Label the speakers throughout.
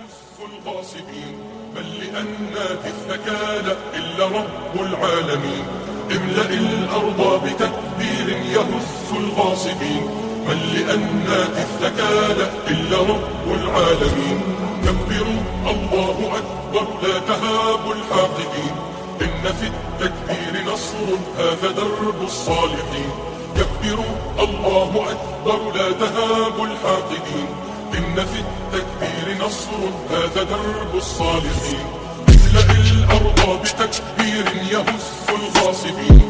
Speaker 1: يهز الغاصبين، بل لأنك الثكالى إلا رب العالمين. املأ الأرض بتكبير يهز الغاصبين، بل لأنك الثكالى إلا رب العالمين. كبروا الله أكبر لا تهابوا الحاقدين، إن في التكبير نصر هذا درب الصالحين. كبروا الله أكبر لا تهابوا الحاقدين، إن في التكبير نصر هذا درب الصالحين. املأ الأرض بتكبير يهز الغاصبين،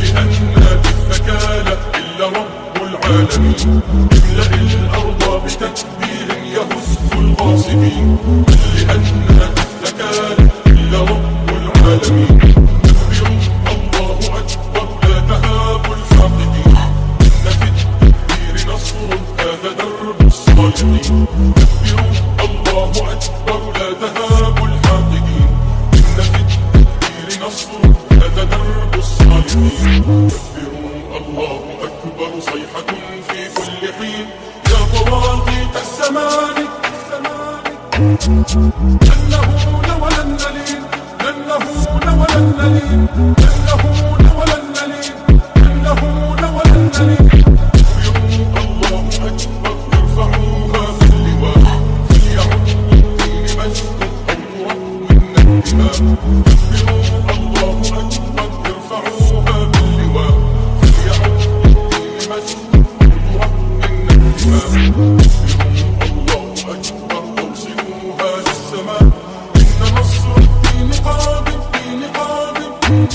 Speaker 1: لأن بالثكالى إلا رب العالمين. املأ الأرض بتكبير يهز الغاصبين، لأن بالثكالى إلا رب العالمين. كبروا الله أكبر لا تهابوا الحاقدين، إن في التكبير نصر هذا درب الصالحين. كبروا الله أكبر لا تهابوا الحاقدين، إن في التكبير نصر هذا درب الصالحين. كبروا الله أكبر صيحة في كل حين، يا طواغيت الزمان لن نهون ولن نلين، لن نهون ولن نلين، لن نهون ولن نلين، لن نهون ولن نلين. كبروا الله أكبر ارفعوها في اللواء، فليعم الدين مجد أو ترك منا الدماء. كبروا الله أكبر ارفعوها باللواء، فليعم الدين مجد أو ترك منا الدماء. كبروا الله أكبر أوصلوها للسماء، إن نصر الدين قادم، الدين قادم من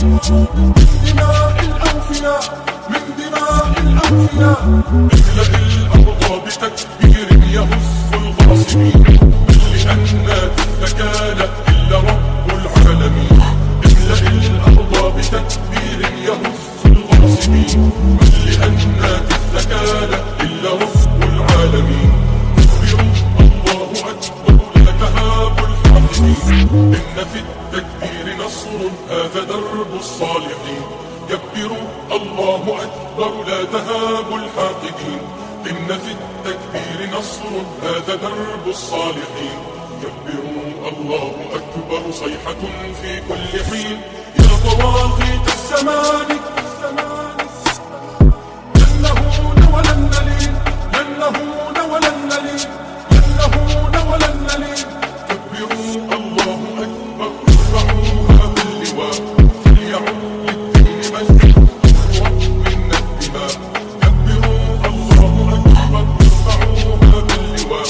Speaker 1: دماء الأوفياء، من دماء الأوفياء. املأ الأرض بتكبير يهز الغاصبين، لأن الثكالى إلا رب العالمين. املأ الأرض بتكبير يهز الغاصبين، لأن الثكالى إلا رب العالمين. كبروا الله أكبر لا تهابوا الحاقدين، إن في التكبير نصر هذا درب الصالحين. كبروا الله أكبر لا تهابوا الحاقدين، إن في التكبير نصر هذا درب الصالحين. كبروا الله أكبر صيحة في كل حين، يا طواغيت الزمان لن نهون ولن نلين، لن نهون ولن نلين، لن نهون ولن نلين. كبروا الله أكبر ارفعوها باللواء، فليعم للدين مجد أو ترك منا الدماء. كبروا الله أكبر ارفعوها باللواء،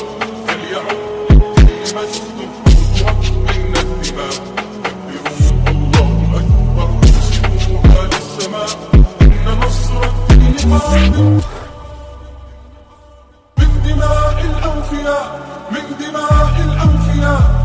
Speaker 1: فليعم للدين مجد أو ترك منا الدماء. كبروا الله أكبر أوصلوها للسماء، إن نصر الدين قادم من دماء الأوفياء، من دماء الأوفياء.